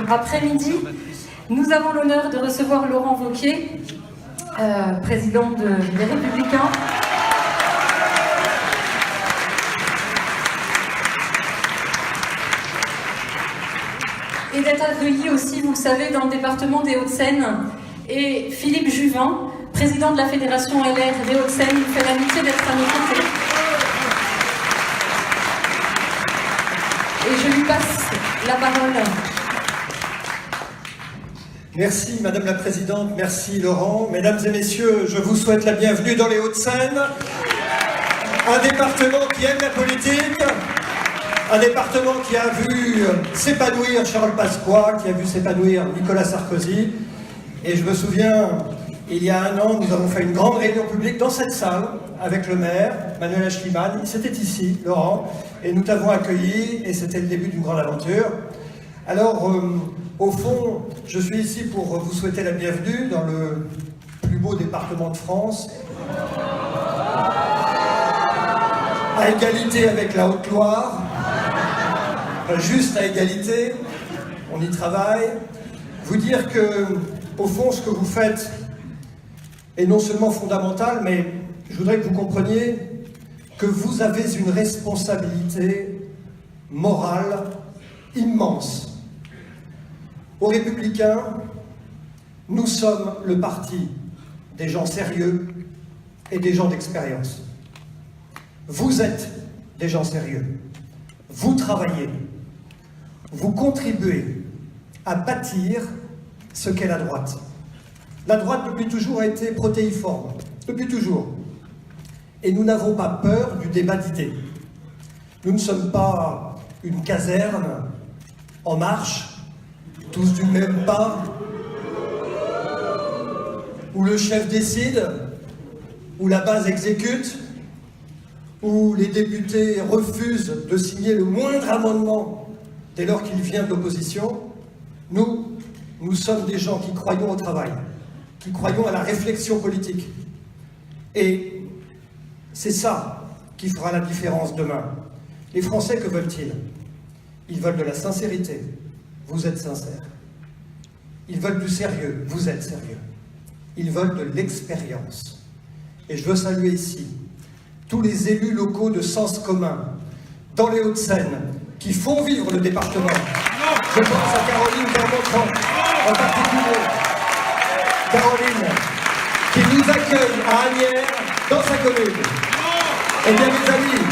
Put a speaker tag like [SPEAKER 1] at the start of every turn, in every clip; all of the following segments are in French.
[SPEAKER 1] après-midi, nous avons l'honneur de recevoir Laurent Wauquiez, président des Républicains. Et d'être accueilli aussi, vous le savez, dans le département des Hauts-de-Seine. Et Philippe Juvin, président de la Fédération LR des Hauts-de-Seine, nous fait l'amitié d'être à nos côtés. Et je lui passe la parole.
[SPEAKER 2] Merci Madame la Présidente, merci Laurent. Mesdames et messieurs, je vous souhaite la bienvenue dans les Hauts-de-Seine. Un département qui aime la politique, un département qui a vu s'épanouir Charles Pasqua, qui a vu s'épanouir Nicolas Sarkozy. Et je me souviens, il y a un an, nous avons fait une grande réunion publique dans cette salle avec le maire, Manuel Aeschlimann. C'était ici, Laurent, et nous t'avons accueilli, et c'était le début d'une grande aventure. Alors, au fond, je suis ici pour vous souhaiter la bienvenue dans le plus beau département de France, à égalité avec la Haute-Loire, juste à égalité, on y travaille. Vous dire que, au fond, ce que vous faites est non seulement fondamental, mais je voudrais que vous compreniez que vous avez une responsabilité morale immense. Aux Républicains, nous sommes le parti des gens sérieux et des gens d'expérience. Vous êtes des gens sérieux. Vous travaillez. Vous contribuez à bâtir ce qu'est la droite. La droite, depuis toujours, a été protéiforme. Depuis toujours. Et nous n'avons pas peur du débat d'idées. Nous ne sommes pas une caserne en marche, tous du même pas, où le chef décide, où la base exécute, où les députés refusent de signer le moindre amendement dès lors qu'il vient de l'opposition. Nous sommes des gens qui croyons au travail, qui croyons à la réflexion politique. Et c'est ça qui fera la différence demain. Les Français, que veulent-ils? Ils veulent de la sincérité. Vous êtes sincère. Ils veulent du sérieux. Vous êtes sérieux. Ils veulent de l'expérience. Et je veux saluer ici tous les élus locaux de sens commun dans les Hauts-de-Seine qui font vivre le département. Je pense à Caroline Bermondran en particulier. Caroline, qui nous accueille à Asnières, dans sa commune. Eh bien, mes amis,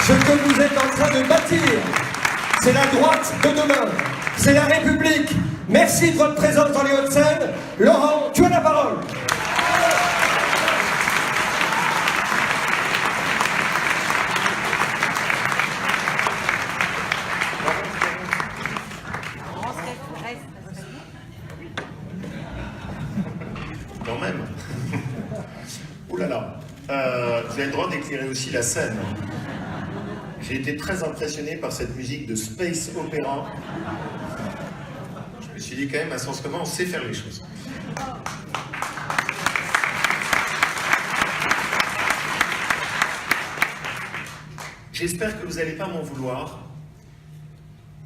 [SPEAKER 2] ce que vous êtes en train de bâtir, c'est la droite de demain. C'est la République. Merci de votre présence dans les Hauts-de-Seine. Laurent, tu as la parole.
[SPEAKER 3] Quand même. Ouh là là. Vous avez le droit d'éclairer aussi la scène. J'ai été très impressionné par cette musique de space opéra. Je me suis dit quand même, à Sens Commun, on sait faire les choses. J'espère que vous n'allez pas m'en vouloir,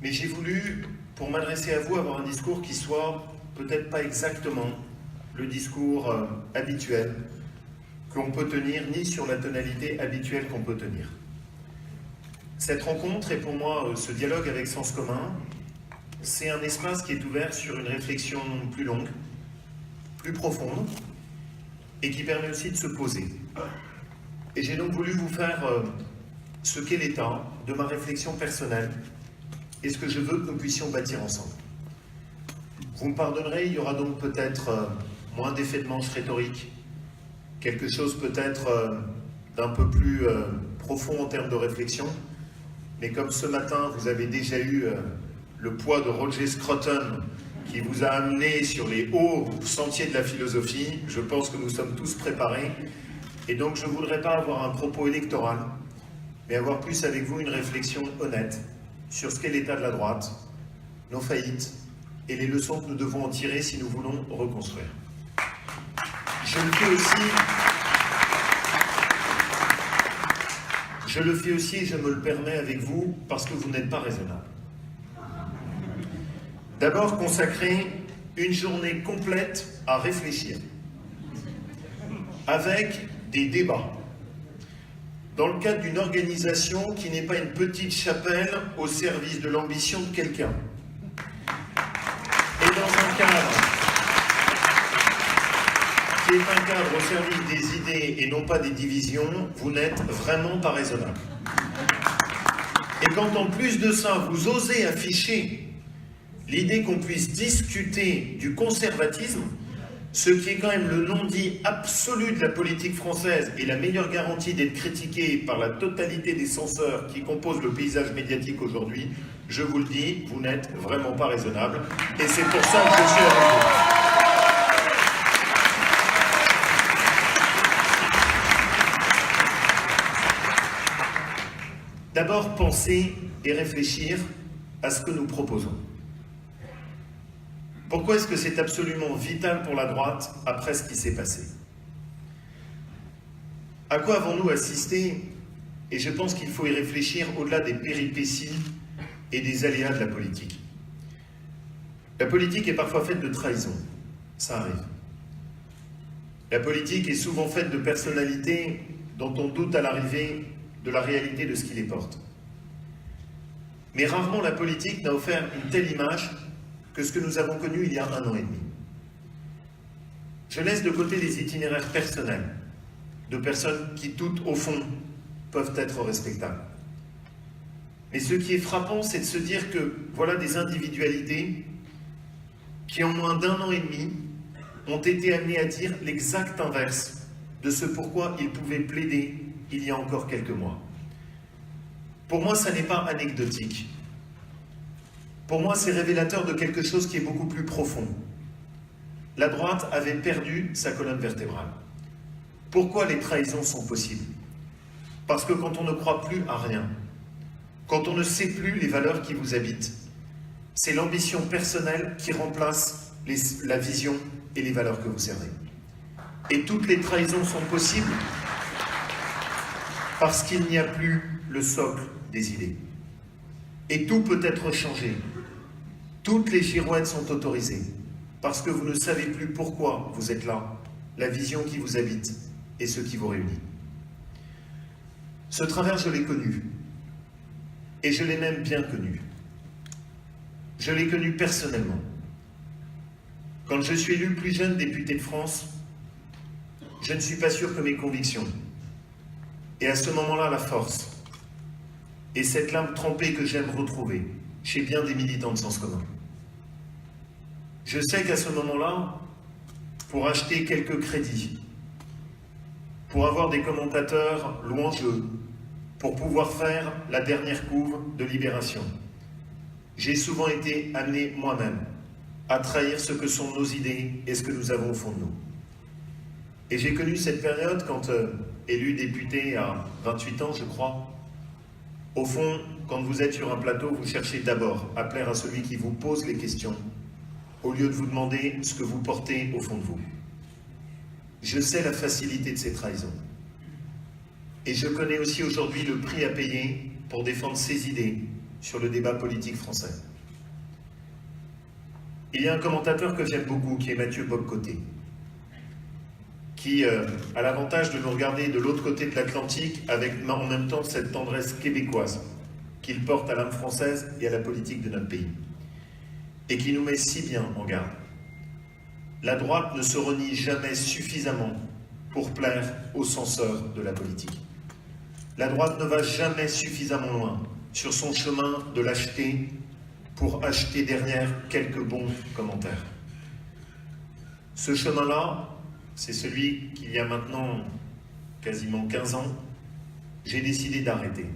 [SPEAKER 3] mais j'ai voulu, pour m'adresser à vous, avoir un discours qui soit peut-être pas exactement le discours habituel qu'on peut tenir, ni sur la tonalité habituelle qu'on peut tenir. Cette rencontre et pour moi ce dialogue avec Sens Commun, c'est un espace qui est ouvert sur une réflexion plus longue, plus profonde, et qui permet aussi de se poser. Et j'ai donc voulu vous faire ce qu'est l'état de ma réflexion personnelle et ce que je veux que nous puissions bâtir ensemble. Vous me pardonnerez, il y aura donc peut-être moins d'effets de manche rhétorique, quelque chose peut-être d'un peu plus profond en termes de réflexion, mais comme ce matin vous avez déjà eu le poids de Roger Scruton qui vous a amené sur les hauts sentiers de la philosophie, je pense que nous sommes tous préparés, et donc je ne voudrais pas avoir un propos électoral, mais avoir plus avec vous une réflexion honnête sur ce qu'est l'état de la droite, nos faillites, et les leçons que nous devons en tirer si nous voulons reconstruire. Je le fais aussi et je me le permets avec vous parce que vous n'êtes pas raisonnable. D'abord, consacrer une journée complète à réfléchir, avec des débats, dans le cadre d'une organisation qui n'est pas une petite chapelle au service de l'ambition de quelqu'un. Et dans un cadre qui est un cadre au service des idées et non pas des divisions, vous n'êtes vraiment pas raisonnable. Et quand en plus de ça, vous osez afficher l'idée qu'on puisse discuter du conservatisme, ce qui est quand même le non-dit absolu de la politique française et la meilleure garantie d'être critiqué par la totalité des censeurs qui composent le paysage médiatique aujourd'hui, je vous le dis, vous n'êtes vraiment pas raisonnable. Et c'est pour ça que je suis avec vous. D'abord, penser et réfléchir à ce que nous proposons. Pourquoi est-ce que c'est absolument vital pour la droite après ce qui s'est passé? À quoi avons-nous assisté? Et je pense qu'il faut y réfléchir au-delà des péripéties et des aléas de la politique. La politique est parfois faite de trahison, ça arrive. La politique est souvent faite de personnalités dont on doute à l'arrivée de la réalité de ce qui les porte. Mais rarement la politique n'a offert une telle image que ce que nous avons connu il y a 1 an et demi. Je laisse de côté les itinéraires personnels de personnes qui, toutes au fond, peuvent être respectables. Mais ce qui est frappant, c'est de se dire que voilà des individualités qui, en moins d'1 an et demi, ont été amenées à dire l'exact inverse de ce pourquoi ils pouvaient plaider il y a encore quelques mois. Pour moi, ça n'est pas anecdotique. Pour moi, c'est révélateur de quelque chose qui est beaucoup plus profond. La droite avait perdu sa colonne vertébrale. Pourquoi les trahisons sont possibles? Parce que quand on ne croit plus à rien, quand on ne sait plus les valeurs qui vous habitent, c'est l'ambition personnelle qui remplace la vision et les valeurs que vous servez. Et toutes les trahisons sont possibles parce qu'il n'y a plus le socle des idées. Et tout peut être changé. Toutes les girouettes sont autorisées, parce que vous ne savez plus pourquoi vous êtes là, la vision qui vous habite et ce qui vous réunit. Ce travers, je l'ai connu, et je l'ai même bien connu. Je l'ai connu personnellement. Quand je suis élu plus jeune député de France, je ne suis pas sûr que mes convictions, et à ce moment-là, la force, et cette lame trempée que j'aime retrouver chez bien des militants de Sens commun. Je sais qu'à ce moment-là, pour acheter quelques crédits, pour avoir des commentateurs louangeux, pour pouvoir faire la dernière couve de Libération, j'ai souvent été amené moi-même à trahir ce que sont nos idées et ce que nous avons au fond de nous. Et j'ai connu cette période quand, élu député à 28 ans, je crois, au fond, quand vous êtes sur un plateau, vous cherchez d'abord à plaire à celui qui vous pose les questions, au lieu de vous demander ce que vous portez au fond de vous. Je sais la facilité de ces trahisons. Et je connais aussi aujourd'hui le prix à payer pour défendre ces idées sur le débat politique français. Il y a un commentateur que j'aime beaucoup, qui est Mathieu Bock-Côté, qui a l'avantage de nous regarder de l'autre côté de l'Atlantique avec en même temps cette tendresse québécoise qu'il porte à l'âme française et à la politique de notre pays, et qui nous met si bien en garde. La droite ne se renie jamais suffisamment pour plaire aux censeurs de la politique. La droite ne va jamais suffisamment loin sur son chemin de lâcheté pour acheter derrière quelques bons commentaires. Ce chemin-là, c'est celui qu'il y a maintenant quasiment 15 ans, j'ai décidé d'arrêter.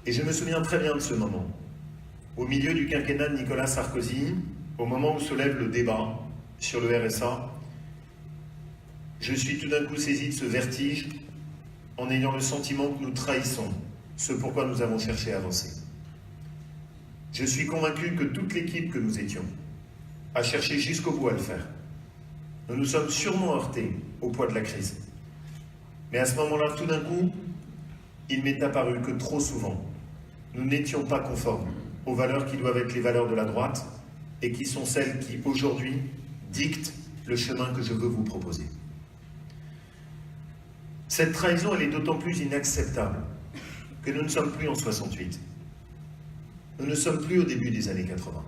[SPEAKER 3] Et je me souviens très bien de ce moment. Au milieu du quinquennat de Nicolas Sarkozy, au moment où se lève le débat sur le RSA, je suis tout d'un coup saisi de ce vertige en ayant le sentiment que nous trahissons ce pourquoi nous avons cherché à avancer. Je suis convaincu que toute l'équipe que nous étions a cherché jusqu'au bout à le faire. Nous nous sommes sûrement heurtés au poids de la crise. Mais à ce moment-là, tout d'un coup, il m'est apparu que trop souvent, nous n'étions pas conformes aux valeurs qui doivent être les valeurs de la droite et qui sont celles qui, aujourd'hui, dictent le chemin que je veux vous proposer. Cette trahison, elle est d'autant plus inacceptable que nous ne sommes plus en 68. Nous ne sommes plus au début des années 80.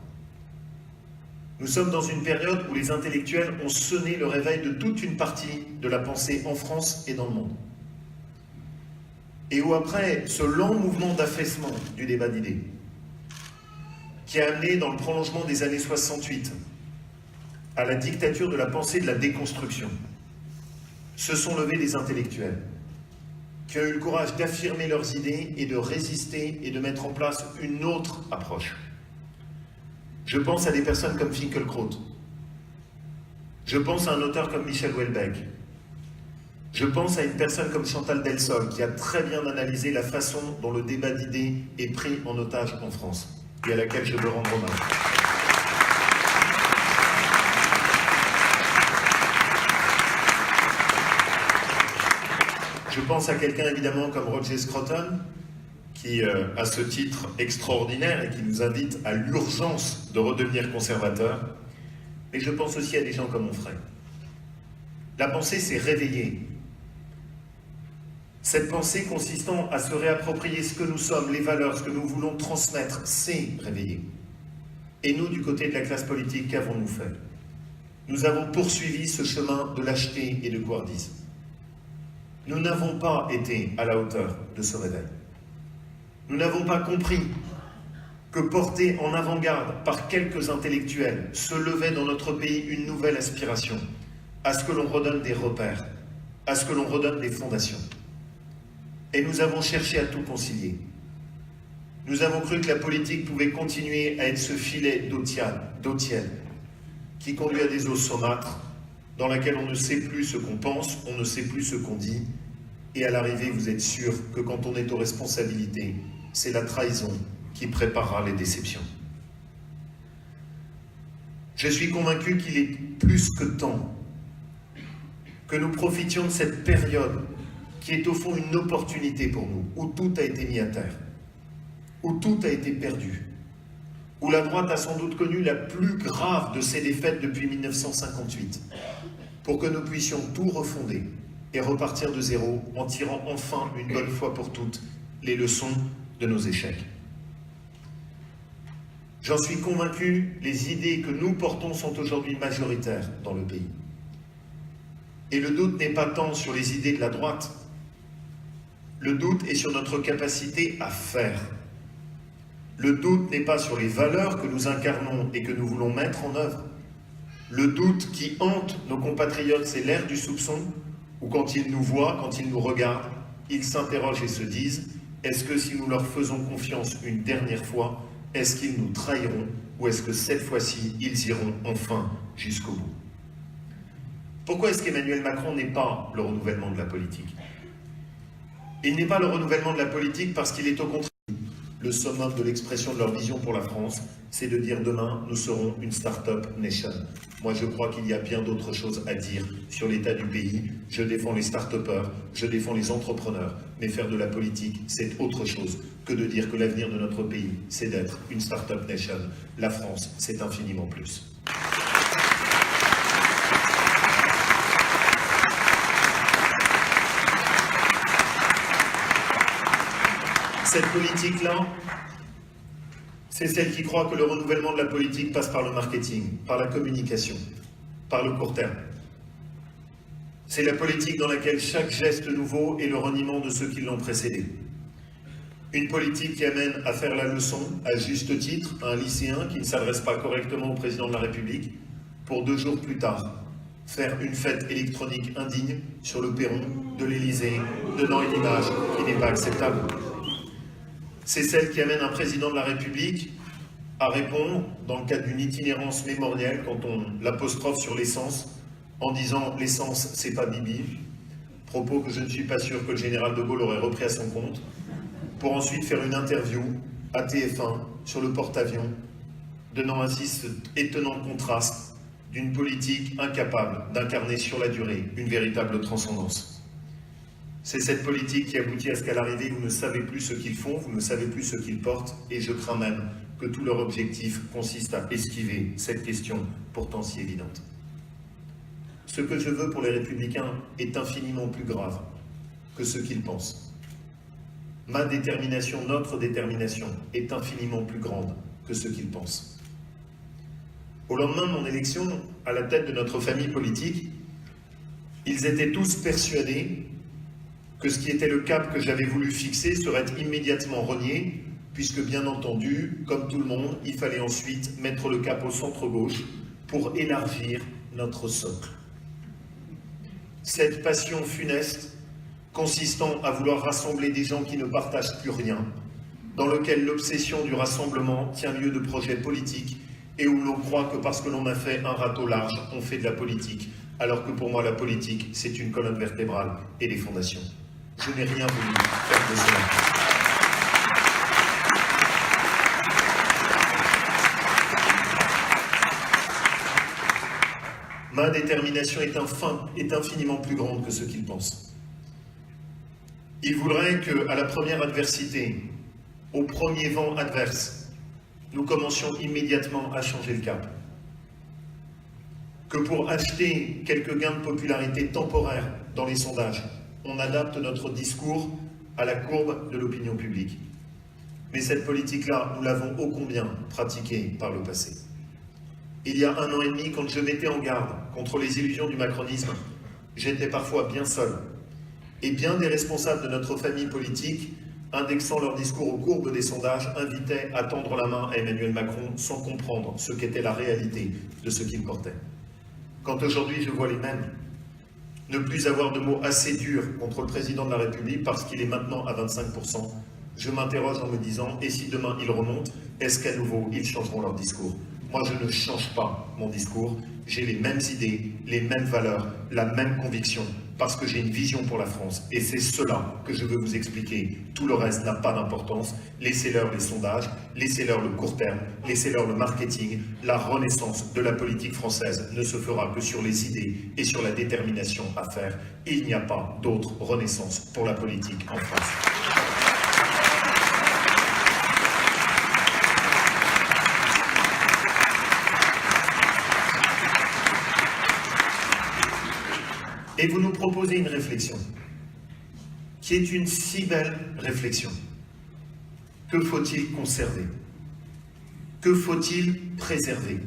[SPEAKER 3] Nous sommes dans une période où les intellectuels ont sonné le réveil de toute une partie de la pensée en France et dans le monde. Et où après ce lent mouvement d'affaissement du débat d'idées, qui a amené dans le prolongement des années 68 à la dictature de la pensée de la déconstruction, se sont levés des intellectuels qui ont eu le courage d'affirmer leurs idées et de résister et de mettre en place une autre approche. Je pense à des personnes comme Finkielkraut. Je pense à un auteur comme Michel Houellebecq. Je pense à une personne comme Chantal Delsol, qui a très bien analysé la façon dont le débat d'idées est pris en otage en France, et à laquelle je veux rendre hommage. Je pense à quelqu'un évidemment comme Roger Scruton, qui a ce titre extraordinaire et qui nous invite à l'urgence de redevenir conservateur. Mais je pense aussi à des gens comme Onfray. La pensée s'est réveillée. Cette pensée consistant à se réapproprier ce que nous sommes, les valeurs, ce que nous voulons transmettre, s'est réveillée. Et nous, du côté de la classe politique, qu'avons-nous fait? Nous avons poursuivi ce chemin de lâcheté et de couardise. Nous n'avons pas été à la hauteur de ce réveil. Nous n'avons pas compris que porté en avant-garde par quelques intellectuels se levait dans notre pays une nouvelle aspiration à ce que l'on redonne des repères, à ce que l'on redonne des fondations. Et nous avons cherché à tout concilier. Nous avons cru que la politique pouvait continuer à être ce filet d'eau tiède qui conduit à des eaux saumâtres dans laquelle on ne sait plus ce qu'on pense, on ne sait plus ce qu'on dit, et à l'arrivée, vous êtes sûr que quand on est aux responsabilités, c'est la trahison qui préparera les déceptions. Je suis convaincu qu'il est plus que temps que nous profitions de cette période qui est au fond une opportunité pour nous, où tout a été mis à terre, où tout a été perdu, où la droite a sans doute connu la plus grave de ses défaites depuis 1958, pour que nous puissions tout refonder et repartir de zéro en tirant enfin une bonne fois pour toutes les leçons de nos échecs. J'en suis convaincu, les idées que nous portons sont aujourd'hui majoritaires dans le pays. Et le doute n'est pas tant sur les idées de la droite, le doute est sur notre capacité à faire. Le doute n'est pas sur les valeurs que nous incarnons et que nous voulons mettre en œuvre. Le doute qui hante nos compatriotes, c'est l'ère du soupçon, où quand ils nous voient, quand ils nous regardent, ils s'interrogent et se disent, est-ce que si nous leur faisons confiance une dernière fois, est-ce qu'ils nous trahiront, ou est-ce que cette fois-ci, ils iront enfin jusqu'au bout? Pourquoi est-ce qu'Emmanuel Macron n'est pas le renouvellement de la politique? Il n'est pas le renouvellement de la politique parce qu'il est au contraire le summum de l'expression de leur vision pour la France, c'est de dire demain, nous serons une start-up nation. Moi, je crois qu'il y a bien d'autres choses à dire sur l'état du pays. Je défends les start-upers, je défends les entrepreneurs, mais faire de la politique, c'est autre chose que de dire que l'avenir de notre pays, c'est d'être une start-up nation. La France, c'est infiniment plus. Cette politique-là, c'est celle qui croit que le renouvellement de la politique passe par le marketing, par la communication, par le court terme. C'est la politique dans laquelle chaque geste nouveau est le reniement de ceux qui l'ont précédé. Une politique qui amène à faire la leçon, à juste titre, à un lycéen qui ne s'adresse pas correctement au président de la République, pour 2 jours plus tard, faire une fête électronique indigne sur le perron de l'Élysée, donnant une image qui n'est pas acceptable. C'est celle qui amène un président de la République à répondre, dans le cadre d'une itinérance mémorielle, quand on l'apostrophe sur l'essence, en disant « l'essence, c'est pas Bibi », propos que je ne suis pas sûr que le général de Gaulle aurait repris à son compte, pour ensuite faire une interview à TF1 sur le porte-avions, donnant ainsi cet étonnant contraste d'une politique incapable d'incarner sur la durée une véritable transcendance. C'est cette politique qui aboutit à ce qu'à l'arrivée, vous ne savez plus ce qu'ils font, vous ne savez plus ce qu'ils portent, et je crains même que tout leur objectif consiste à esquiver cette question pourtant si évidente. Ce que je veux pour les Républicains est infiniment plus grave que ce qu'ils pensent. Ma détermination, notre détermination, est infiniment plus grande que ce qu'ils pensent. Au lendemain de mon élection, à la tête de notre famille politique, ils étaient tous persuadés que ce qui était le cap que j'avais voulu fixer serait immédiatement renié, puisque bien entendu, comme tout le monde, il fallait ensuite mettre le cap au centre-gauche pour élargir notre socle. Cette passion funeste consistant à vouloir rassembler des gens qui ne partagent plus rien, dans lequel l'obsession du rassemblement tient lieu de projets politiques et où l'on croit que parce que l'on a fait un râteau large, on fait de la politique, alors que pour moi la politique, c'est une colonne vertébrale et des fondations. Je n'ai rien voulu faire de cela. Ma détermination est infiniment plus grande que ce qu'ils pensent. Ils voudraient qu'à la première adversité, au premier vent adverse, nous commencions immédiatement à changer le cap. Que pour acheter quelques gains de popularité temporaires dans les sondages, on adapte notre discours à la courbe de l'opinion publique. Mais cette politique-là, nous l'avons ô combien pratiquée par le passé. Il y a 1 an et demi, quand je mettais en garde contre les illusions du macronisme, j'étais parfois bien seul. Et bien des responsables de notre famille politique, indexant leur discours aux courbes des sondages, invitaient à tendre la main à Emmanuel Macron sans comprendre ce qu'était la réalité de ce qu'il portait. Quand aujourd'hui je vois les mêmes ne plus avoir de mots assez durs contre le président de la République parce qu'il est maintenant à 25%, je m'interroge en me disant, et si demain ils remontent, est-ce qu'à nouveau ils changeront leur discours? Moi je ne change pas mon discours, j'ai les mêmes idées, les mêmes valeurs, la même conviction, parce que j'ai une vision pour la France, et c'est cela que je veux vous expliquer. Tout le reste n'a pas d'importance. Laissez-leur les sondages, laissez-leur le court terme, laissez-leur le marketing. La renaissance de la politique française ne se fera que sur les idées et sur la détermination à faire. Il n'y a pas d'autre renaissance pour la politique en France. Et vous nous proposez une réflexion, qui est une si belle réflexion. Que faut-il conserver? Que faut-il préserver?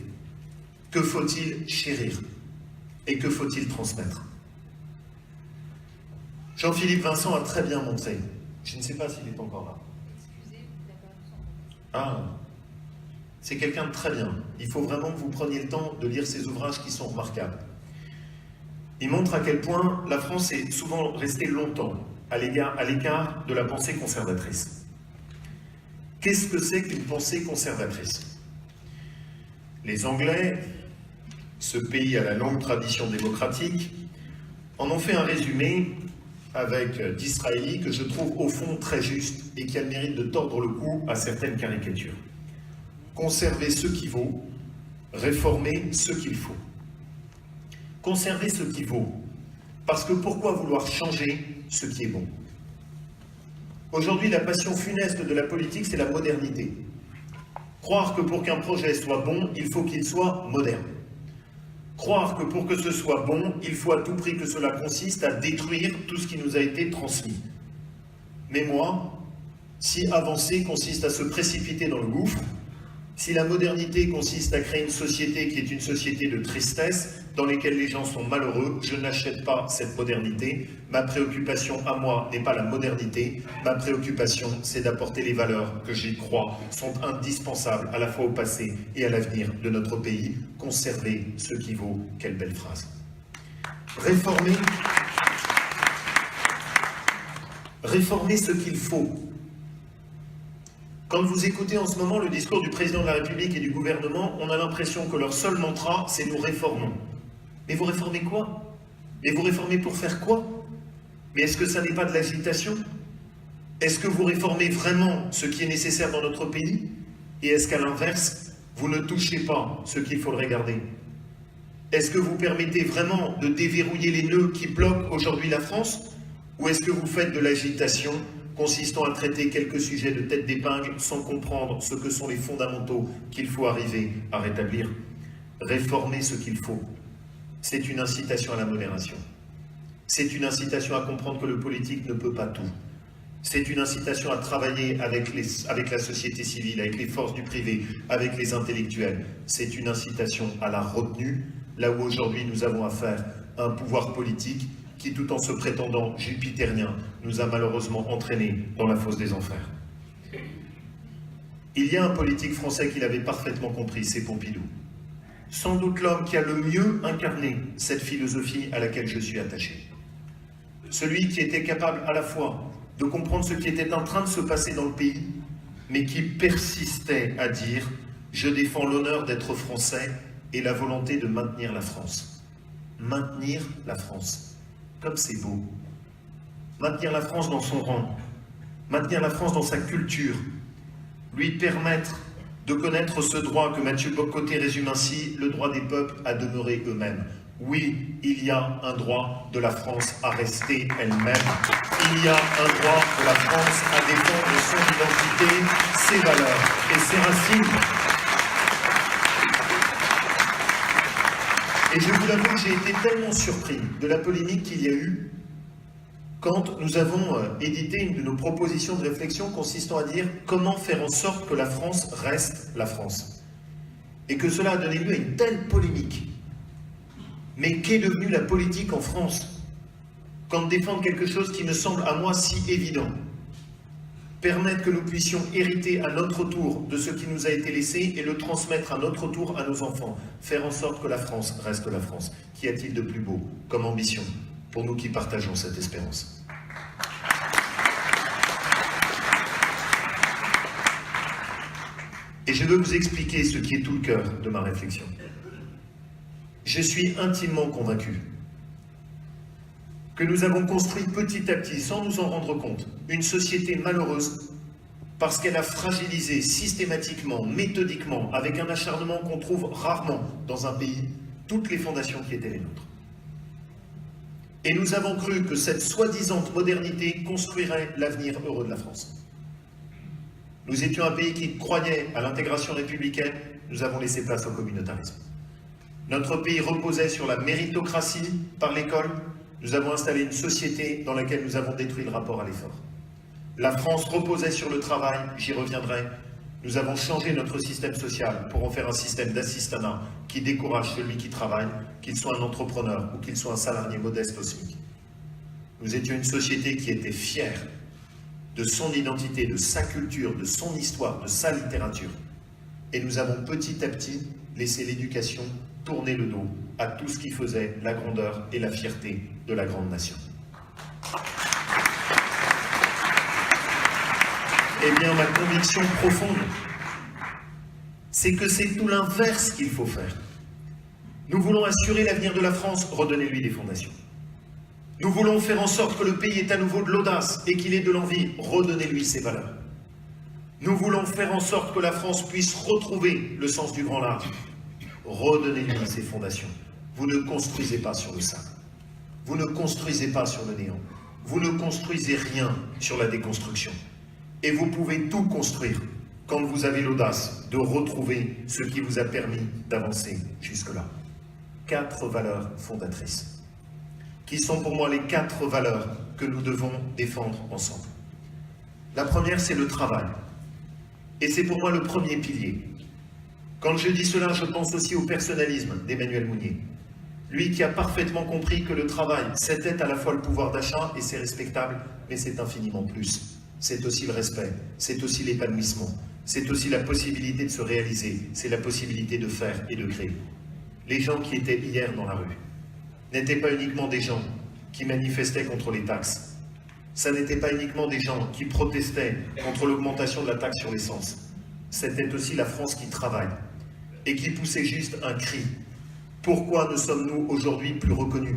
[SPEAKER 3] Que faut-il chérir? Et que faut-il transmettre? Jean-Philippe Vincent a très bien montré, je ne sais pas s'il est encore là. Ah, c'est quelqu'un de très bien. Il faut vraiment que vous preniez le temps de lire ses ouvrages qui sont remarquables. Il montre à quel point la France est souvent restée longtemps à l'écart de la pensée conservatrice. Qu'est-ce que c'est qu'une pensée conservatrice? Les Anglais, ce pays à la longue tradition démocratique, en ont fait un résumé avec Disraeli que je trouve au fond très juste et qui a le mérite de tordre le cou à certaines caricatures. Conserver ce qui vaut, réformer ce qu'il faut. Conserver ce qui vaut, parce que pourquoi vouloir changer ce qui est bon? Aujourd'hui, la passion funeste de la politique, c'est la modernité. Croire que pour qu'un projet soit bon, il faut qu'il soit moderne. Croire que pour que ce soit bon, il faut à tout prix que cela consiste à détruire tout ce qui nous a été transmis. Mais moi, si avancer consiste à se précipiter dans le gouffre, si la modernité consiste à créer une société qui est une société de tristesse, dans laquelle les gens sont malheureux, je n'achète pas cette modernité. Ma préoccupation à moi n'est pas la modernité, ma préoccupation c'est d'apporter les valeurs que j'y crois sont indispensables à la fois au passé et à l'avenir de notre pays. Conserver ce qui vaut, quelle belle phrase. Réformer ce qu'il faut. Quand vous écoutez en ce moment le discours du président de la République et du gouvernement, on a l'impression que leur seul mantra, c'est « nous réformons ». Mais vous réformez quoi? Mais vous réformez pour faire quoi? Mais est-ce que ça n'est pas de l'agitation? Est-ce que vous réformez vraiment ce qui est nécessaire dans notre pays? Et est-ce qu'à l'inverse, vous ne touchez pas ce qu'il faudrait garder? Est-ce que vous permettez vraiment de déverrouiller les nœuds qui bloquent aujourd'hui la France? Ou est-ce que vous faites de l'agitation consistant à traiter quelques sujets de tête d'épingle sans comprendre ce que sont les fondamentaux qu'il faut arriver à rétablir. Réformer ce qu'il faut, c'est une incitation à la modération. C'est une incitation à comprendre que le politique ne peut pas tout. C'est une incitation à travailler avec la société civile, avec les forces du privé, avec les intellectuels. C'est une incitation à la retenue, là où aujourd'hui nous avons affaire à un pouvoir politique qui, tout en se prétendant jupitérien, nous a malheureusement entraînés dans la fosse des enfers. Il y a un politique français qui l'avait parfaitement compris, c'est Pompidou. Sans doute l'homme qui a le mieux incarné cette philosophie à laquelle je suis attaché. Celui qui était capable à la fois de comprendre ce qui était en train de se passer dans le pays, mais qui persistait à dire « Je défends l'honneur d'être français et la volonté de maintenir la France. » Maintenir la France. Comme c'est beau. Maintenir la France dans son rang. Maintenir la France dans sa culture. Lui permettre de connaître ce droit que Mathieu Bock-Côté résume ainsi, le droit des peuples à demeurer eux-mêmes. Oui, il y a un droit de la France à rester elle-même. Il y a un droit de la France à défendre son identité, ses valeurs et ses racines. Et je vous l'avoue, j'ai été tellement surpris de la polémique qu'il y a eu quand nous avons édité une de nos propositions de réflexion consistant à dire comment faire en sorte que la France reste la France. Et que cela a donné lieu à une telle polémique. Mais qu'est devenue la politique en France quand défendre quelque chose qui me semble à moi si évident? Permettre que nous puissions hériter à notre tour de ce qui nous a été laissé et le transmettre à notre tour à nos enfants. Faire en sorte que la France reste la France. Qu'y a-t-il de plus beau comme ambition pour nous qui partageons cette espérance? Et je veux vous expliquer ce qui est tout le cœur de ma réflexion. Je suis intimement convaincu que nous avons construit petit à petit, sans nous en rendre compte, une société malheureuse parce qu'elle a fragilisé systématiquement, méthodiquement, avec un acharnement qu'on trouve rarement dans un pays, toutes les fondations qui étaient les nôtres. Et nous avons cru que cette soi-disant modernité construirait l'avenir heureux de la France. Nous étions un pays qui croyait à l'intégration républicaine, nous avons laissé place au communautarisme. Notre pays reposait sur la méritocratie par l'école, nous avons installé une société dans laquelle nous avons détruit le rapport à l'effort. La France reposait sur le travail, j'y reviendrai. Nous avons changé notre système social pour en faire un système d'assistanat qui décourage celui qui travaille, qu'il soit un entrepreneur ou qu'il soit un salarié modeste au SMIC. Nous étions une société qui était fière de son identité, de sa culture, de son histoire, de sa littérature. Et nous avons petit à petit laissé l'éducation tourner le dos à tout ce qui faisait la grandeur et la fierté de la grande nation. Eh bien, ma conviction profonde, c'est que c'est tout l'inverse qu'il faut faire. Nous voulons assurer l'avenir de la France, redonnez-lui des fondations. Nous voulons faire en sorte que le pays ait à nouveau de l'audace et qu'il ait de l'envie, redonnez-lui ses valeurs. Nous voulons faire en sorte que la France puisse retrouver le sens du grand large, redonnez-lui ses fondations. Vous ne construisez pas sur le sable, vous ne construisez pas sur le néant, vous ne construisez rien sur la déconstruction. Et vous pouvez tout construire quand vous avez l'audace de retrouver ce qui vous a permis d'avancer jusque-là. 4 valeurs fondatrices, qui sont pour moi les 4 valeurs que nous devons défendre ensemble. La première, c'est le travail. Et c'est pour moi le premier pilier. Quand je dis cela, je pense aussi au personnalisme d'Emmanuel Mounier. Lui qui a parfaitement compris que le travail, c'était à la fois le pouvoir d'achat, et c'est respectable, mais c'est infiniment plus. C'est aussi le respect, c'est aussi l'épanouissement, c'est aussi la possibilité de se réaliser, c'est la possibilité de faire et de créer. Les gens qui étaient hier dans la rue n'étaient pas uniquement des gens qui manifestaient contre les taxes. Ça n'était pas uniquement des gens qui protestaient contre l'augmentation de la taxe sur l'essence. C'était aussi la France qui travaille et qui poussait juste un cri. Pourquoi ne sommes-nous aujourd'hui plus reconnus?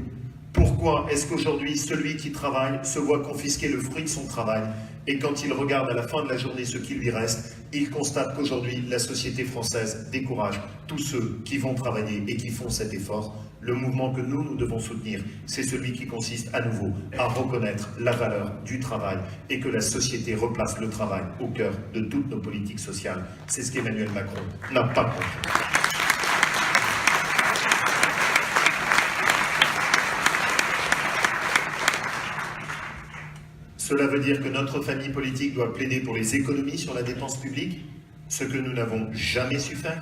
[SPEAKER 3] Pourquoi est-ce qu'aujourd'hui, celui qui travaille se voit confisquer le fruit de son travail et quand il regarde à la fin de la journée ce qui lui reste, il constate qu'aujourd'hui, la société française décourage tous ceux qui vont travailler et qui font cet effort. Le mouvement que nous devons soutenir, c'est celui qui consiste à nouveau à reconnaître la valeur du travail et que la société replace le travail au cœur de toutes nos politiques sociales. C'est ce qu'Emmanuel Macron n'a pas compris. Cela veut dire que notre famille politique doit plaider pour les économies sur la dépense publique, ce que nous n'avons jamais su faire.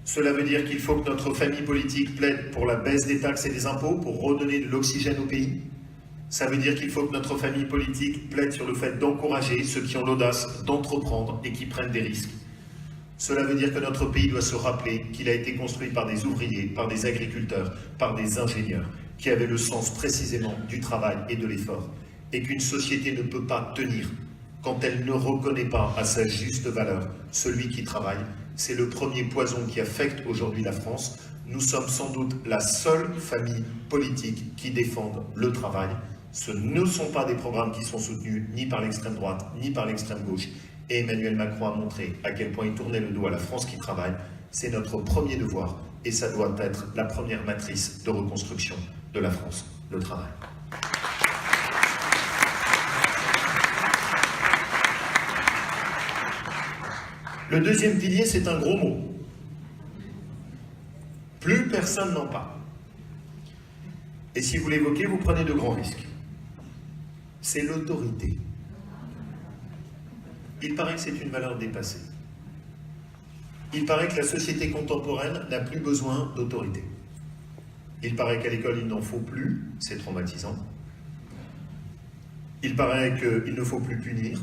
[SPEAKER 3] Cela veut dire qu'il faut que notre famille politique plaide pour la baisse des taxes et des impôts, pour redonner de l'oxygène au pays. Ça veut dire qu'il faut que notre famille politique plaide sur le fait d'encourager ceux qui ont l'audace d'entreprendre et qui prennent des risques. Cela veut dire que notre pays doit se rappeler qu'il a été construit par des ouvriers, par des agriculteurs, par des ingénieurs, qui avaient le sens précisément du travail et de l'effort. Et qu'une société ne peut pas tenir quand elle ne reconnaît pas à sa juste valeur celui qui travaille. C'est le premier poison qui affecte aujourd'hui la France. Nous sommes sans doute la seule famille politique qui défende le travail. Ce ne sont pas des programmes qui sont soutenus ni par l'extrême droite, ni par l'extrême gauche. Et Emmanuel Macron a montré à quel point il tournait le dos à la France qui travaille. C'est notre premier devoir et ça doit être la première matrice de reconstruction de la France, le travail. Le deuxième pilier, c'est un gros mot. Plus personne n'en parle. Et si vous l'évoquez, vous prenez de grands risques. C'est l'autorité. Il paraît que c'est une valeur dépassée. Il paraît que la société contemporaine n'a plus besoin d'autorité. Il paraît qu'à l'école, il n'en faut plus, c'est traumatisant. Il paraît qu'il ne faut plus punir.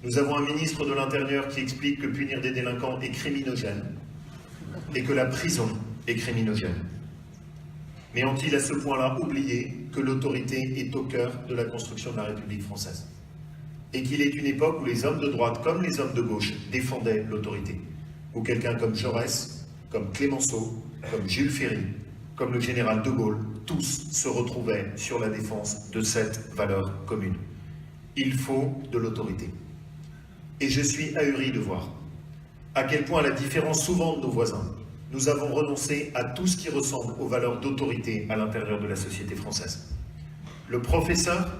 [SPEAKER 3] Nous avons un ministre de l'Intérieur qui explique que punir des délinquants est criminogène et que la prison est criminogène. Mais ont-ils à ce point-là oublié que l'autorité est au cœur de la construction de la République française? Et qu'il est une époque où les hommes de droite comme les hommes de gauche défendaient l'autorité. Où quelqu'un comme Jaurès, comme Clémenceau, comme Jules Ferry, comme le général de Gaulle, tous se retrouvaient sur la défense de cette valeur commune. Il faut de l'autorité. Et je suis ahuri de voir à quel point, à la différence souvent de nos voisins, nous avons renoncé à tout ce qui ressemble aux valeurs d'autorité à l'intérieur de la société française. Le professeur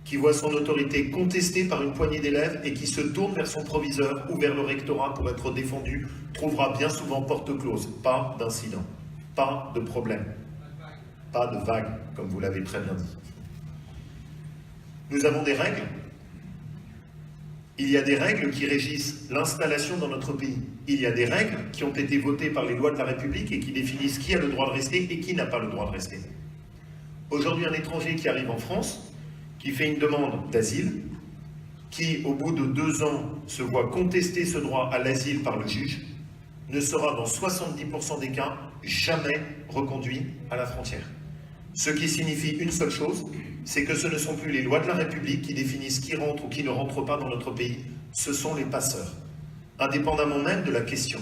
[SPEAKER 3] qui voit son autorité contestée par une poignée d'élèves et qui se tourne vers son proviseur ou vers le rectorat pour être défendu, trouvera bien souvent porte close. Pas d'incident, pas de problème, pas de vague, comme vous l'avez très bien dit. Nous avons des règles. Il y a des règles qui régissent l'installation dans notre pays. Il y a des règles qui ont été votées par les lois de la République et qui définissent qui a le droit de rester et qui n'a pas le droit de rester. Aujourd'hui, un étranger qui arrive en France, qui fait une demande d'asile, qui, au bout de 2 ans, se voit contester ce droit à l'asile par le juge, ne sera dans 70% des cas jamais reconduit à la frontière. Ce qui signifie une seule chose, c'est que ce ne sont plus les lois de la République qui définissent qui rentre ou qui ne rentre pas dans notre pays, ce sont les passeurs. Indépendamment même de la question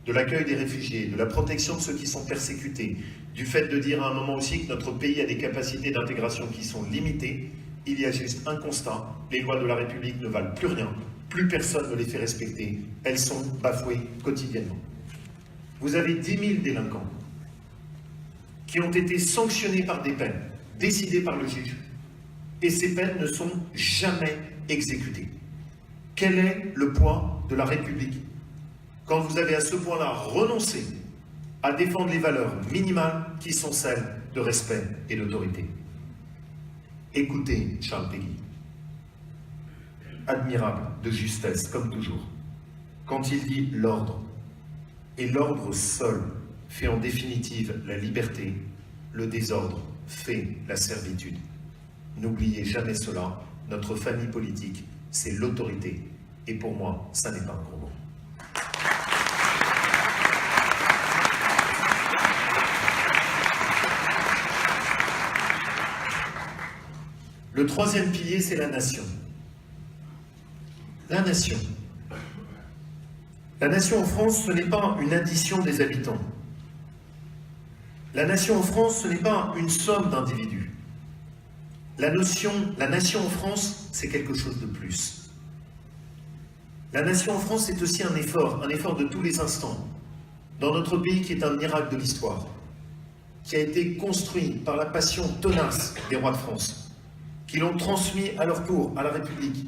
[SPEAKER 3] de l'accueil des réfugiés, de la protection de ceux qui sont persécutés, du fait de dire à un moment aussi que notre pays a des capacités d'intégration qui sont limitées, il y a juste un constat, les lois de la République ne valent plus rien, plus personne ne les fait respecter, elles sont bafouées quotidiennement. Vous avez 10 000 délinquants qui ont été sanctionnés par des peines, décidées par le juge, et ces peines ne sont jamais exécutées. Quel est le poids de la République quand vous avez à ce point-là renoncé à défendre les valeurs minimales qui sont celles de respect et d'autorité? Écoutez Charles Péguy, admirable de justesse comme toujours, quand il dit l'ordre, et l'ordre seul fait en définitive la liberté, le désordre fait la servitude. N'oubliez jamais cela, notre famille politique, c'est l'autorité, et pour moi, ça n'est pas un gros mot. Le troisième pilier, c'est la nation. La nation. La nation en France, ce n'est pas une addition des habitants. La nation en France, ce n'est pas une somme d'individus. La nation en France, c'est quelque chose de plus. La nation en France, c'est aussi un effort de tous les instants, dans notre pays qui est un miracle de l'histoire, qui a été construit par la passion tenace des rois de France, qui l'ont transmis à leur tour à la République,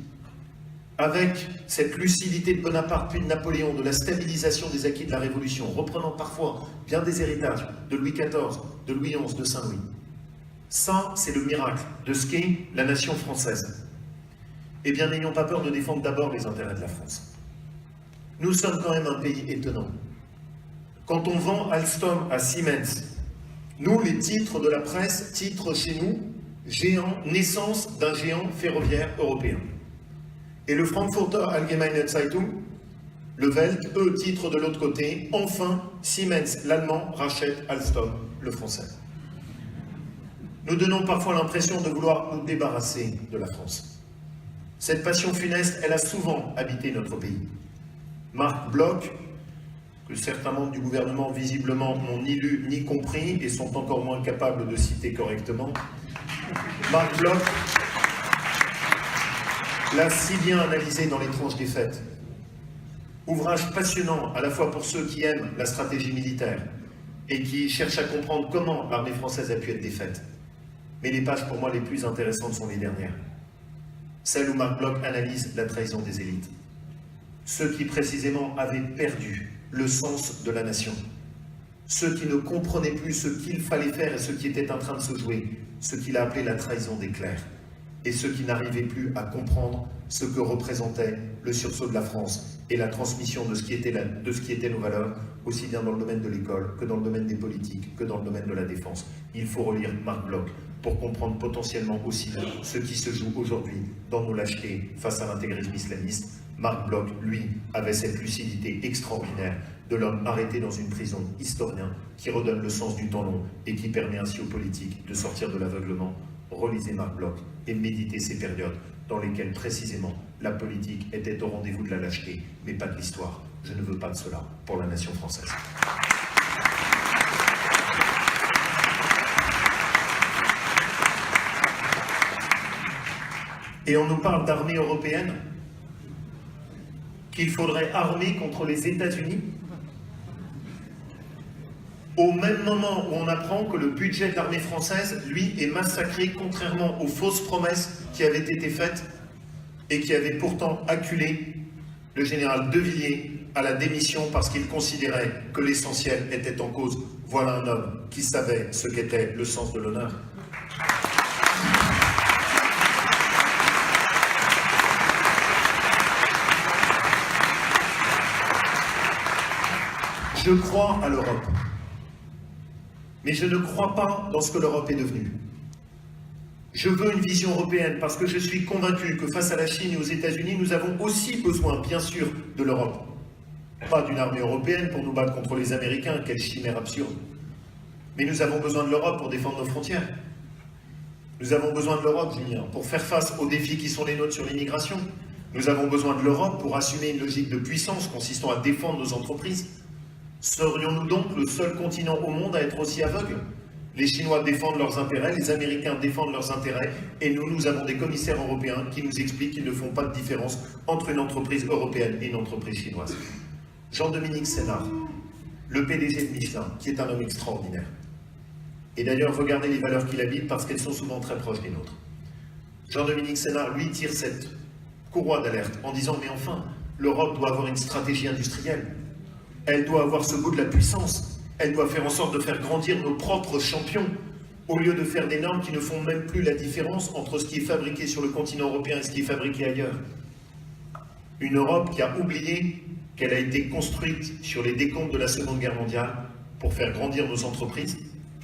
[SPEAKER 3] avec cette lucidité de Bonaparte puis de Napoléon, de la stabilisation des acquis de la Révolution, reprenant parfois bien des héritages de Louis XIV, de Louis XI, de Saint-Louis. Ça, c'est le miracle de ce qu'est la nation française. Eh bien, n'ayons pas peur de défendre d'abord les intérêts de la France. Nous sommes quand même un pays étonnant. Quand on vend Alstom à Siemens, nous, les titres de la presse, titrent chez nous « Géant, naissance d'un géant ferroviaire européen ». Et le Frankfurter Allgemeine Zeitung, le Welt, eux, titrent de l'autre côté « Enfin, Siemens, l'allemand, rachète Alstom, le français ». Nous donnons parfois l'impression de vouloir nous débarrasser de la France. Cette passion funeste, elle a souvent habité notre pays. Marc Bloch, que certains membres du gouvernement visiblement n'ont ni lu ni compris et sont encore moins capables de citer correctement, Marc Bloch l'a si bien analysé dans L'étrange défaite. Ouvrage passionnant à la fois pour ceux qui aiment la stratégie militaire et qui cherchent à comprendre comment l'armée française a pu être défaite. Mais les pages pour moi les plus intéressantes sont les dernières. Celles où Marc Bloch analyse la trahison des élites. Ceux qui précisément avaient perdu le sens de la nation. Ceux qui ne comprenaient plus ce qu'il fallait faire et ce qui était en train de se jouer. Ce qu'il a appelé la trahison des clercs. Et ceux qui n'arrivaient plus à comprendre ce que représentait le sursaut de la France et la transmission de ce qui étaient nos valeurs, aussi bien dans le domaine de l'école que dans le domaine des politiques, que dans le domaine de la défense. Il faut relire Marc Bloch pour comprendre potentiellement aussi ce qui se joue aujourd'hui dans nos lâchetés face à l'intégrisme islamiste. Marc Bloch, lui, avait cette lucidité extraordinaire de l'homme arrêté dans une prison, historien, qui redonne le sens du temps long et qui permet ainsi aux politiques de sortir de l'aveuglement. Relisez Marc Bloch et méditez ces périodes dans lesquelles précisément la politique était au rendez-vous de la lâcheté, mais pas de l'histoire. Je ne veux pas de cela pour la nation française. Et on nous parle d'armée européenne, qu'il faudrait armer contre les États-Unis, au même moment où on apprend que le budget de l'armée française, lui, est massacré, contrairement aux fausses promesses qui avaient été faites et qui avaient pourtant acculé le général De Villiers à la démission parce qu'il considérait que l'essentiel était en cause. Voilà un homme qui savait ce qu'était le sens de l'honneur. Je crois à l'Europe. Mais je ne crois pas dans ce que l'Europe est devenue. Je veux une vision européenne parce que je suis convaincu que face à la Chine et aux États-Unis, nous avons aussi besoin, bien sûr, de l'Europe. Pas d'une armée européenne pour nous battre contre les Américains, quelle chimère absurde. Mais nous avons besoin de l'Europe pour défendre nos frontières. Nous avons besoin de l'Europe, Julien, pour faire face aux défis qui sont les nôtres sur l'immigration. Nous avons besoin de l'Europe pour assumer une logique de puissance consistant à défendre nos entreprises. Serions-nous donc le seul continent au monde à être aussi aveugle? Les Chinois défendent leurs intérêts, les Américains défendent leurs intérêts, et nous avons des commissaires européens qui nous expliquent qu'ils ne font pas de différence entre une entreprise européenne et une entreprise chinoise. Jean-Dominique Sénard, le PDG de Michelin, qui est un homme extraordinaire. Et d'ailleurs, regardez les valeurs qu'il habite parce qu'elles sont souvent très proches des nôtres. Jean-Dominique Sénard, lui, tire cette courroie d'alerte en disant « Mais enfin, l'Europe doit avoir une stratégie industrielle. Elle doit avoir ce goût de la puissance. Elle doit faire en sorte de faire grandir nos propres champions, au lieu de faire des normes qui ne font même plus la différence entre ce qui est fabriqué sur le continent européen et ce qui est fabriqué ailleurs. » Une Europe qui a oublié qu'elle a été construite sur les décomptes de la Seconde Guerre mondiale pour faire grandir nos entreprises,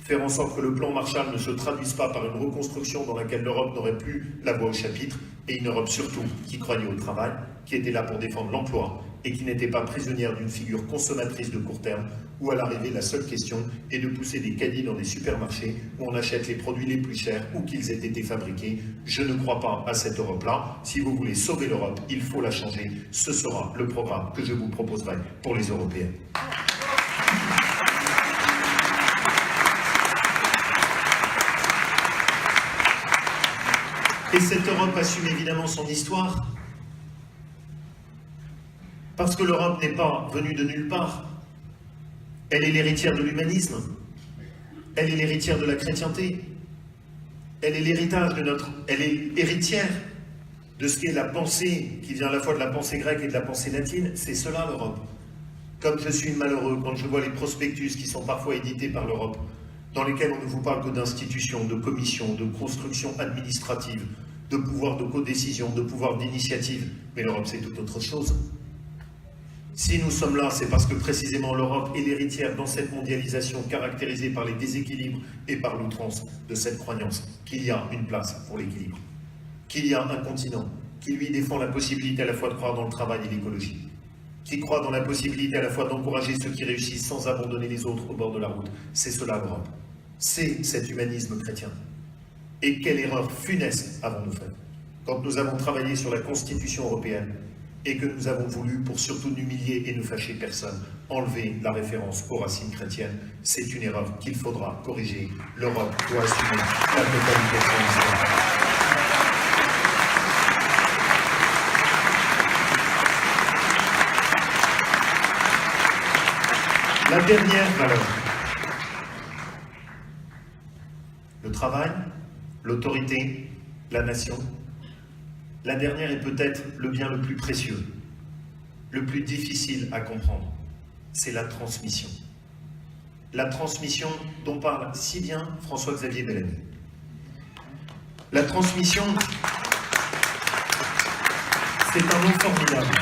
[SPEAKER 3] faire en sorte que le plan Marshall ne se traduise pas par une reconstruction dans laquelle l'Europe n'aurait plus la voix au chapitre, et une Europe surtout qui croyait au travail, qui était là pour défendre l'emploi, et qui n'était pas prisonnière d'une figure consommatrice de court terme, où à l'arrivée la seule question est de pousser des caddies dans des supermarchés où on achète les produits les plus chers, où qu'ils aient été fabriqués. Je ne crois pas à cette Europe-là. Si vous voulez sauver l'Europe, il faut la changer. Ce sera le programme que je vous proposerai pour les Européens. Et cette Europe assume évidemment son histoire. Parce que l'Europe n'est pas venue de nulle part. Elle est l'héritière de l'humanisme. Elle est l'héritière de la chrétienté. Elle est l'héritage de notre... Elle est héritière de ce qu'est la pensée, qui vient à la fois de la pensée grecque et de la pensée latine. C'est cela l'Europe. Comme je suis malheureux quand je vois les prospectus qui sont parfois édités par l'Europe, dans lesquels on ne vous parle que d'institutions, de commissions, de constructions administratives, de pouvoir de codécision, de pouvoir d'initiative. Mais l'Europe, c'est tout autre chose. Si nous sommes là, c'est parce que précisément l'Europe est l'héritière dans cette mondialisation caractérisée par les déséquilibres et par l'outrance de cette croyance qu'il y a une place pour l'équilibre, qu'il y a un continent qui lui défend la possibilité à la fois de croire dans le travail et l'écologie, qui croit dans la possibilité à la fois d'encourager ceux qui réussissent sans abandonner les autres au bord de la route. C'est cela l'Europe. C'est cet humanisme chrétien. Et quelle erreur funeste avons-nous faite quand nous avons travaillé sur la Constitution européenne et que nous avons voulu, pour surtout n'humilier et ne fâcher personne, enlever la référence aux racines chrétiennes. C'est une erreur qu'il faudra corriger. L'Europe doit assumer la totalité de son histoire. La dernière valeur, le travail, l'autorité, la nation. La dernière est peut-être le bien le plus précieux, le plus difficile à comprendre, c'est la transmission. La transmission dont parle si bien François-Xavier Bellamy. La transmission, c'est un mot formidable.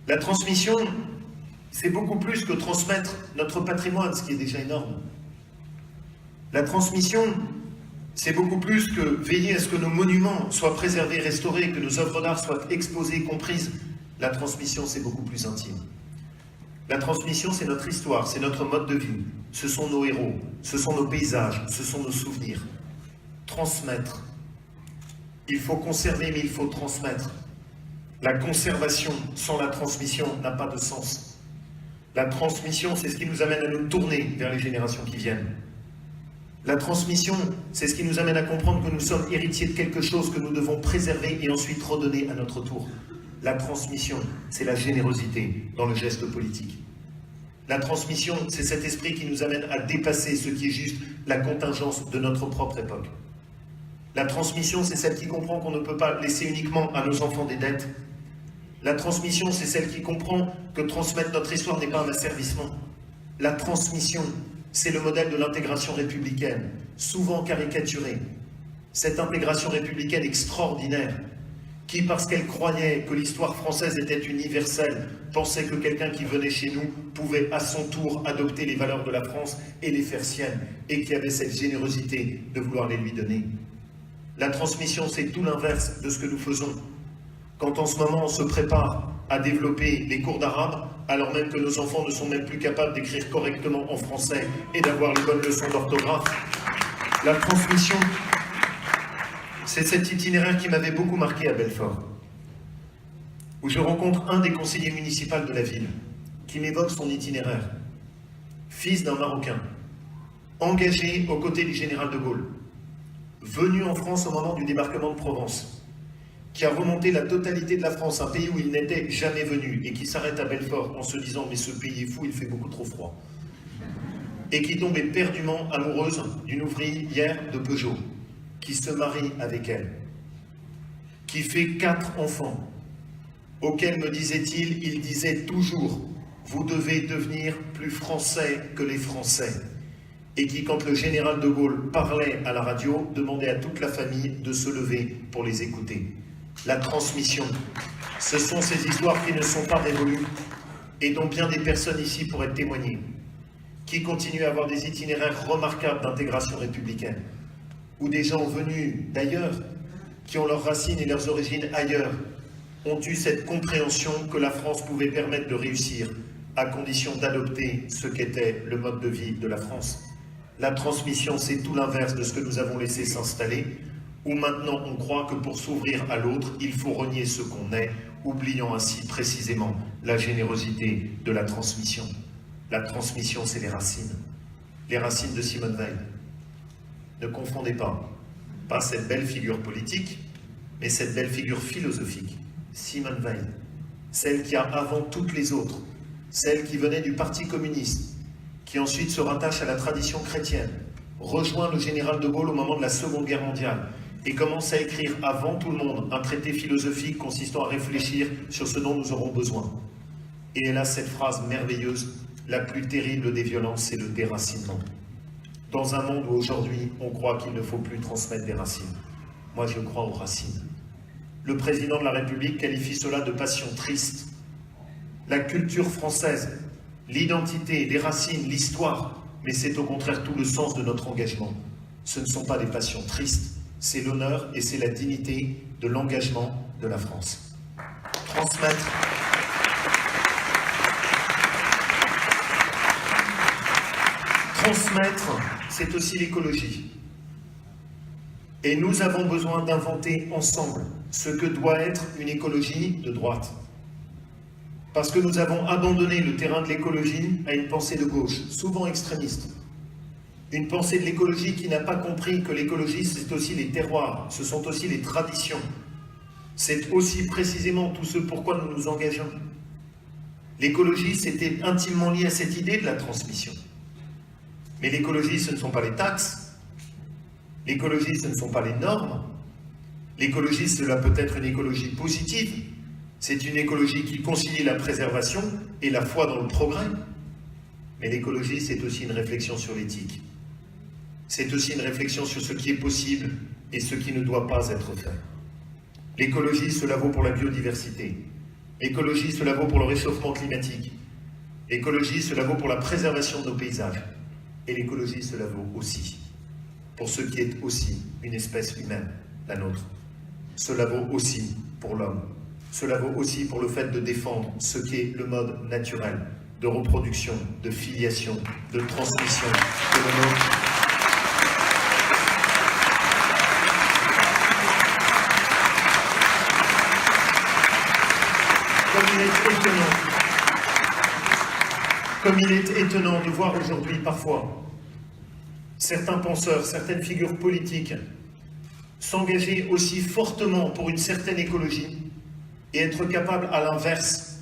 [SPEAKER 3] La transmission, c'est beaucoup plus que transmettre notre patrimoine, ce qui est déjà énorme. La transmission, c'est beaucoup plus que veiller à ce que nos monuments soient préservés, restaurés, que nos œuvres d'art soient exposées, comprises. La transmission, c'est beaucoup plus intime. La transmission, c'est notre histoire, c'est notre mode de vie. Ce sont nos héros, ce sont nos paysages, ce sont nos souvenirs. Transmettre. Il faut conserver, mais il faut transmettre. La conservation sans la transmission n'a pas de sens. La transmission, c'est ce qui nous amène à nous tourner vers les générations qui viennent. La transmission, c'est ce qui nous amène à comprendre que nous sommes héritiers de quelque chose que nous devons préserver et ensuite redonner à notre tour. La transmission, c'est la générosité dans le geste politique. La transmission, c'est cet esprit qui nous amène à dépasser ce qui est juste la contingence de notre propre époque. La transmission, c'est celle qui comprend qu'on ne peut pas laisser uniquement à nos enfants des dettes. La transmission, c'est celle qui comprend que transmettre notre histoire n'est pas un asservissement. La transmission, c'est le modèle de l'intégration républicaine, souvent caricaturée. Cette intégration républicaine extraordinaire, qui, parce qu'elle croyait que l'histoire française était universelle, pensait que quelqu'un qui venait chez nous pouvait à son tour adopter les valeurs de la France et les faire siennes, et qui avait cette générosité de vouloir les lui donner. La transmission, c'est tout l'inverse de ce que nous faisons. Quand en ce moment on se prépare à développer les cours d'arabe, alors même que nos enfants ne sont même plus capables d'écrire correctement en français et d'avoir les bonnes leçons d'orthographe. La transmission, c'est cet itinéraire qui m'avait beaucoup marqué à Belfort, où je rencontre un des conseillers municipaux de la ville, qui m'évoque son itinéraire. Fils d'un Marocain, engagé aux côtés du général de Gaulle, venu en France au moment du débarquement de Provence, qui a remonté la totalité de la France, un pays où il n'était jamais venu, et qui s'arrête à Belfort en se disant « mais ce pays est fou, il fait beaucoup trop froid », et qui tombe éperdument amoureuse d'une ouvrière de Peugeot, qui se marie avec elle, qui fait 4 enfants, auxquels, me disait-il, il disait toujours « vous devez devenir plus français que les Français », et qui, quand le général de Gaulle parlait à la radio, demandait à toute la famille de se lever pour les écouter. La transmission, ce sont ces histoires qui ne sont pas révolues et dont bien des personnes ici pourraient témoigner, qui continuent à avoir des itinéraires remarquables d'intégration républicaine, où des gens venus d'ailleurs, qui ont leurs racines et leurs origines ailleurs, ont eu cette compréhension que la France pouvait permettre de réussir, à condition d'adopter ce qu'était le mode de vie de la France. La transmission, c'est tout l'inverse de ce que nous avons laissé s'installer, où maintenant on croit que pour s'ouvrir à l'autre, il faut renier ce qu'on est, oubliant ainsi précisément la générosité de la transmission. La transmission, c'est les racines de Simone Veil. Ne confondez pas cette belle figure politique, mais cette belle figure philosophique, Simone Veil. celle qui a avant toutes les autres, celle qui venait du Parti communiste, qui ensuite se rattache à la tradition chrétienne, rejoint le général de Gaulle au moment de la Seconde Guerre mondiale et commence à écrire avant tout le monde un traité philosophique consistant à réfléchir sur ce dont nous aurons besoin. Et elle a cette phrase merveilleuse: la plus terrible des violences, c'est le déracinement. Dans un monde où aujourd'hui on croit qu'il ne faut plus transmettre des racines, moi je crois aux racines. Le président de la République qualifie cela de passion triste. La culture française, l'identité, les racines, l'histoire, mais c'est au contraire tout le sens de notre engagement. Ce ne sont pas des passions tristes, c'est l'honneur et c'est la dignité de l'engagement de la France. Transmettre, c'est aussi l'écologie. Et nous avons besoin d'inventer ensemble ce que doit être une écologie de droite. Parce que nous avons abandonné le terrain de l'écologie à une pensée de gauche, souvent extrémiste. Une pensée de l'écologie qui n'a pas compris que l'écologie, c'est aussi les terroirs, ce sont aussi les traditions. C'est aussi précisément tout ce pourquoi nous nous engageons. L'écologie, c'était intimement lié à cette idée de la transmission. Mais l'écologie, ce ne sont pas les taxes. L'écologie, ce ne sont pas les normes. L'écologie, cela peut être une écologie positive. C'est une écologie qui concilie la préservation et la foi dans le progrès. Mais l'écologie, c'est aussi une réflexion sur l'éthique. C'est aussi une réflexion sur ce qui est possible et ce qui ne doit pas être fait. L'écologie, cela vaut pour la biodiversité. L'écologie, cela vaut pour le réchauffement climatique. L'écologie, cela vaut pour la préservation de nos paysages. Et l'écologie, cela vaut aussi pour ce qui est aussi une espèce humaine, la nôtre. Cela vaut aussi pour l'homme. Cela vaut aussi pour le fait de défendre ce qui est le mode naturel de reproduction, de filiation, de transmission de le nôtre. Comme il est étonnant de voir aujourd'hui parfois certains penseurs, certaines figures politiques s'engager aussi fortement pour une certaine écologie et être capables à l'inverse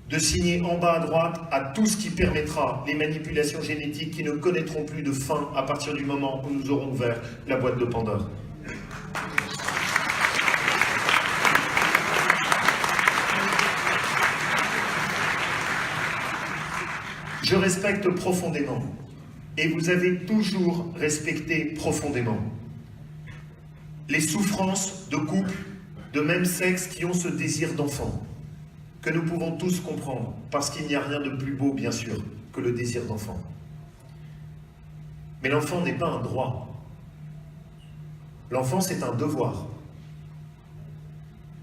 [SPEAKER 3] de signer en bas à droite à tout ce qui permettra les manipulations génétiques qui ne connaîtront plus de fin à partir du moment où nous aurons ouvert la boîte de Pandore. Je respecte profondément, et vous avez toujours respecté profondément, les souffrances de couples de même sexe qui ont ce désir d'enfant, que nous pouvons tous comprendre, parce qu'il n'y a rien de plus beau, bien sûr, que le désir d'enfant. Mais l'enfant n'est pas un droit. L'enfant, c'est un devoir.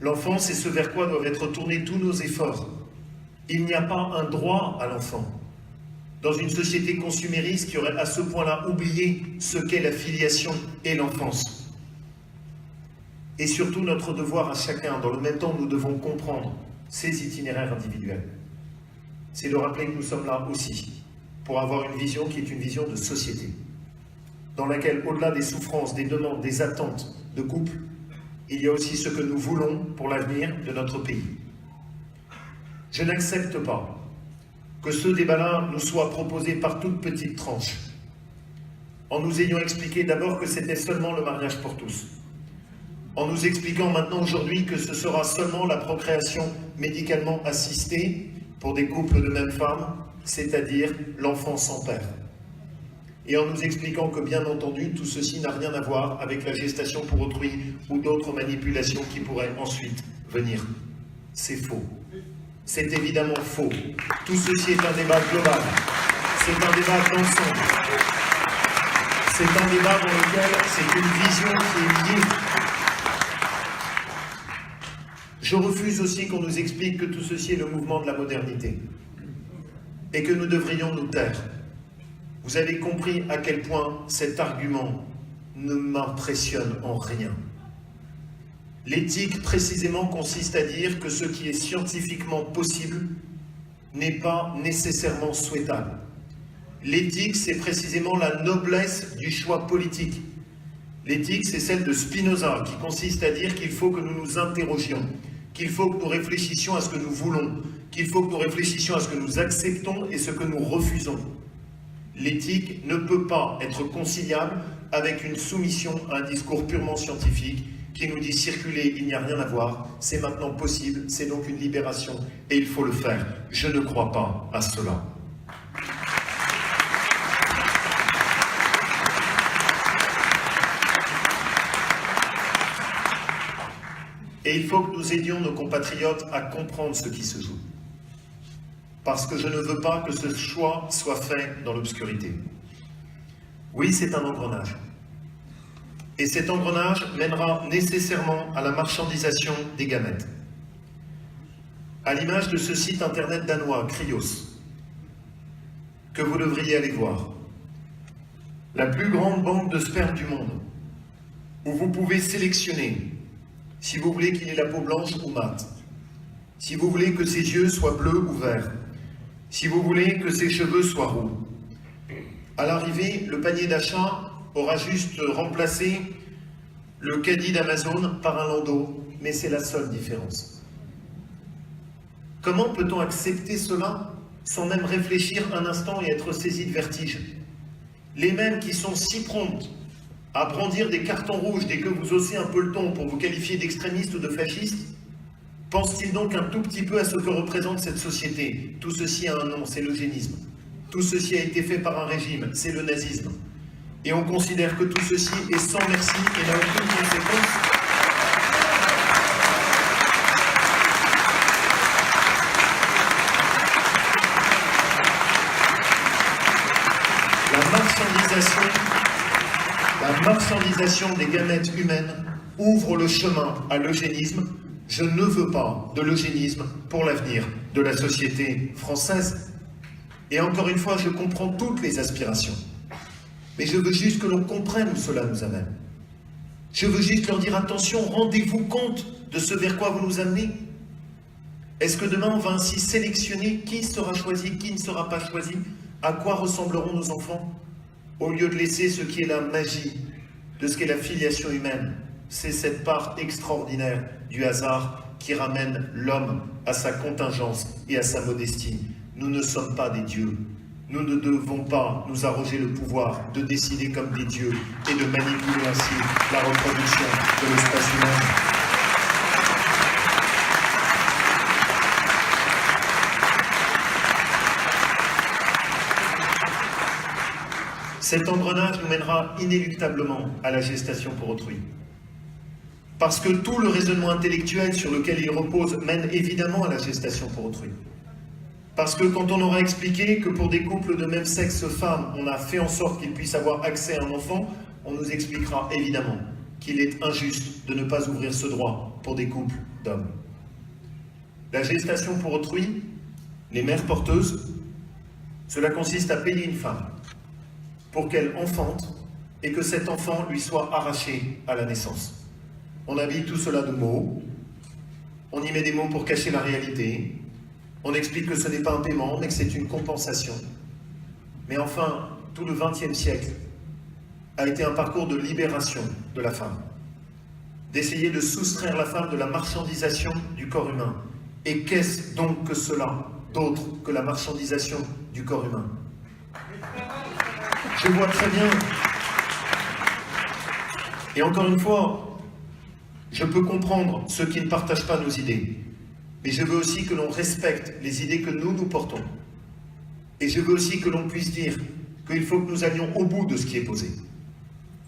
[SPEAKER 3] L'enfant, c'est ce vers quoi doivent être tournés tous nos efforts. Il n'y a pas un droit à l'enfant. Dans une société consumériste qui aurait à ce point-là oublié ce qu'est la filiation et l'enfance. Et surtout notre devoir à chacun, dans le même temps nous devons comprendre ces itinéraires individuels. C'est de rappeler que nous sommes là aussi pour avoir une vision qui est une vision de société, dans laquelle, au-delà des souffrances, des demandes, des attentes de couple, il y a aussi ce que nous voulons pour l'avenir de notre pays. Je n'accepte pas que ce débat-là nous soit proposé par toute petite tranche, en nous ayant expliqué d'abord que c'était seulement le mariage pour tous, en nous expliquant maintenant aujourd'hui que ce sera seulement la procréation médicalement assistée pour des couples de même femme, c'est-à-dire l'enfant sans père. Et en nous expliquant que bien entendu, tout ceci n'a rien à voir avec la gestation pour autrui ou d'autres manipulations qui pourraient ensuite venir. C'est faux. C'est évidemment faux. Tout ceci est un débat global. C'est un débat d'ensemble. C'est un débat dans lequel c'est une vision qui est liée. Je refuse aussi qu'on nous explique que tout ceci est le mouvement de la modernité et que nous devrions nous taire. Vous avez compris à quel point cet argument ne m'impressionne en rien. L'éthique, précisément, consiste à dire que ce qui est scientifiquement possible n'est pas nécessairement souhaitable. L'éthique, c'est précisément la noblesse du choix politique. L'éthique, c'est celle de Spinoza, qui consiste à dire qu'il faut que nous nous interrogions qu'il faut que nous réfléchissions à ce que nous voulons, qu'il faut que nous réfléchissions à ce que nous acceptons et ce que nous refusons. L'éthique ne peut pas être conciliable avec une soumission à un discours purement scientifique qui nous dit circuler, il n'y a rien à voir, c'est maintenant possible, c'est donc une libération et il faut le faire. Je ne crois pas à cela. Et il faut que nous aidions nos compatriotes à comprendre ce qui se joue. Parce que je ne veux pas que ce choix soit fait dans l'obscurité. Oui, c'est un engrenage. Et cet engrenage mènera nécessairement à la marchandisation des gamètes. À l'image de ce site internet danois, Cryos, que vous devriez aller voir. La plus grande banque de sperme du monde, où vous pouvez sélectionner si vous voulez qu'il ait la peau blanche ou mate, si vous voulez que ses yeux soient bleus ou verts, si vous voulez que ses cheveux soient roux. À l'arrivée, le panier d'achat aura juste remplacé le caddie d'Amazon par un landau, mais c'est la seule différence. Comment peut-on accepter cela sans même réfléchir un instant et être saisi de vertige? Les mêmes qui sont si promptes à brandir des cartons rouges dès que vous haussez un peu le ton pour vous qualifier d'extrémiste ou de fasciste, pense-t-il donc un tout petit peu à ce que représente cette société? Tout ceci a un nom, c'est l'eugénisme. Tout ceci a été fait par un régime, c'est le nazisme. Et on considère que tout ceci est sans merci et n'a aucune conséquence. La marchandisation des gamètes humaines ouvre le chemin à l'eugénisme. Je ne veux pas de l'eugénisme pour l'avenir de la société française. Et encore une fois, je comprends toutes les aspirations. Mais je veux juste que l'on comprenne où cela nous amène. Je veux juste leur dire attention, rendez-vous compte de ce vers quoi vous nous amenez. Est-ce que demain on va ainsi sélectionner qui sera choisi, qui ne sera pas choisi? À quoi ressembleront nos enfants? Au lieu de laisser ce qui est la magie de ce qu'est la filiation humaine, c'est cette part extraordinaire du hasard qui ramène l'homme à sa contingence et à sa modestie. Nous ne sommes pas des dieux. Nous ne devons pas nous arroger le pouvoir de décider comme des dieux et de manipuler ainsi la reproduction de l'espèce humaine. Cet engrenage nous mènera inéluctablement à la gestation pour autrui. Parce que tout le raisonnement intellectuel sur lequel il repose mène évidemment à la gestation pour autrui. Parce que quand on aura expliqué que pour des couples de même sexe femmes, on a fait en sorte qu'ils puissent avoir accès à un enfant, on nous expliquera évidemment qu'il est injuste de ne pas ouvrir ce droit pour des couples d'hommes. La gestation pour autrui, les mères porteuses, cela consiste à payer une femme pour qu'elle enfante et que cet enfant lui soit arraché à la naissance. On habille tout cela de mots, on y met des mots pour cacher la réalité, on explique que ce n'est pas un paiement, mais que c'est une compensation. Mais enfin, tout le XXe siècle a été un parcours de libération de la femme, d'essayer de soustraire la femme de la marchandisation du corps humain. Et qu'est-ce donc que cela d'autre que la marchandisation du corps humain? Je vois très bien. Et encore une fois, je peux comprendre ceux qui ne partagent pas nos idées. Mais je veux aussi que l'on respecte les idées que nous portons. Et je veux aussi que l'on puisse dire qu'il faut que nous allions au bout de ce qui est posé.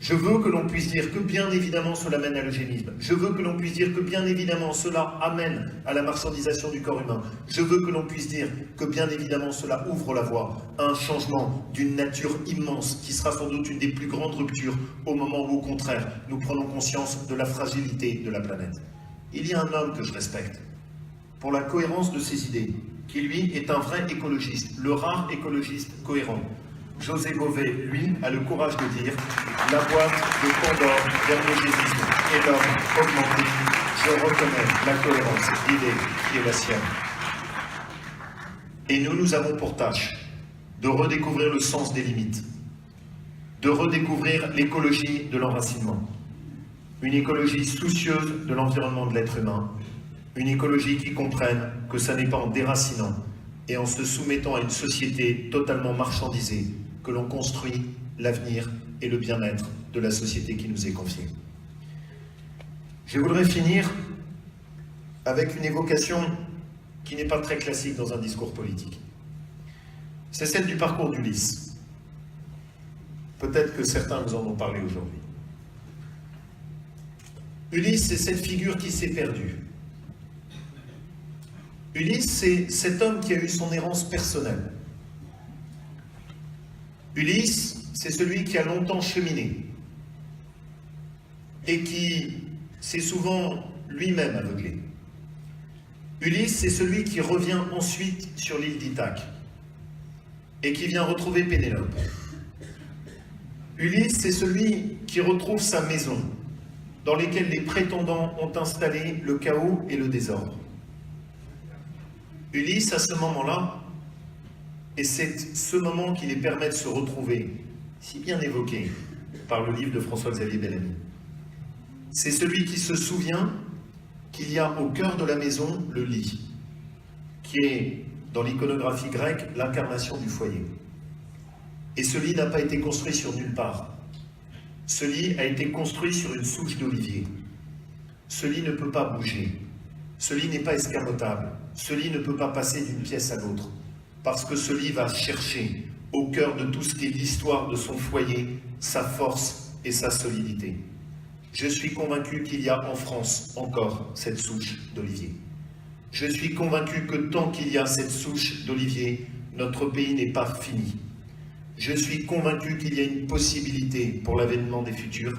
[SPEAKER 3] Je veux que l'on puisse dire que bien évidemment cela mène à l'eugénisme. Je veux que l'on puisse dire que bien évidemment cela amène à la marchandisation du corps humain. Je veux que l'on puisse dire que bien évidemment cela ouvre la voie à un changement d'une nature immense qui sera sans doute une des plus grandes ruptures au moment où au contraire nous prenons conscience de la fragilité de la planète. Il y a un homme que je respecte pour la cohérence de ses idées, qui lui est un vrai écologiste, le rare écologiste cohérent. José Bové, lui, a le courage de dire « La boîte de Pandore vers l'eugénisme et l'homme augmenté, je reconnais la cohérence d'idées qui est la sienne. » Et nous avons pour tâche de redécouvrir le sens des limites, de redécouvrir l'écologie de l'enracinement, une écologie soucieuse de l'environnement de l'être humain, Une écologie qui comprenne que ça n'est pas en déracinant et en se soumettant à une société totalement marchandisée que l'on construit l'avenir et le bien-être de la société qui nous est confiée. Je voudrais finir avec une évocation qui n'est pas très classique dans un discours politique. C'est celle du parcours d'Ulysse. Peut-être que certains vous en ont parlé aujourd'hui. Ulysse, c'est cette figure qui s'est perdue. Ulysse, c'est cet homme qui a eu son errance personnelle. Ulysse, c'est celui qui a longtemps cheminé et qui s'est souvent lui-même aveuglé. Ulysse, c'est celui qui revient ensuite sur l'île d'Ithaque et qui vient retrouver Pénélope. Ulysse, c'est celui qui retrouve sa maison, dans laquelle les prétendants ont installé le chaos et le désordre. Ulysse, à ce moment-là, et c'est ce moment qui les permet de se retrouver, si bien évoqué par le livre de François-Xavier Bellamy. C'est celui qui se souvient qu'il y a au cœur de la maison le lit, qui est, dans l'iconographie grecque, l'incarnation du foyer. Et ce lit n'a pas été construit sur nulle part. Ce lit a été construit sur une souche d'olivier. Ce lit ne peut pas bouger. Ce lit n'est pas escamotable. Ce lit ne peut pas passer d'une pièce à l'autre. Parce que ce lit va chercher, au cœur de tout ce qui est l'histoire de son foyer, sa force et sa solidité. Je suis convaincu qu'il y a en France encore cette souche d'olivier. Je suis convaincu que tant qu'il y a cette souche d'olivier, notre pays n'est pas fini. Je suis convaincu qu'il y a une possibilité pour l'avènement des futurs.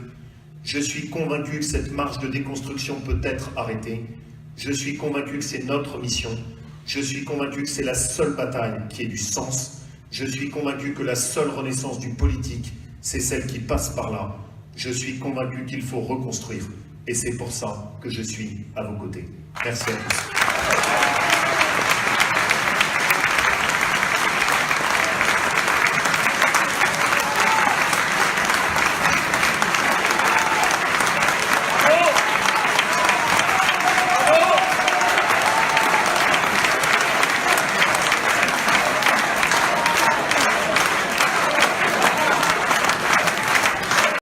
[SPEAKER 3] Je suis convaincu que cette marche de déconstruction peut être arrêtée. Je suis convaincu que c'est notre mission. Je suis convaincu que c'est la seule bataille qui ait du sens. Je suis convaincu que la seule renaissance du politique, c'est celle qui passe par là. Je suis convaincu qu'il faut reconstruire. Et c'est pour ça que je suis à vos côtés. Merci à tous.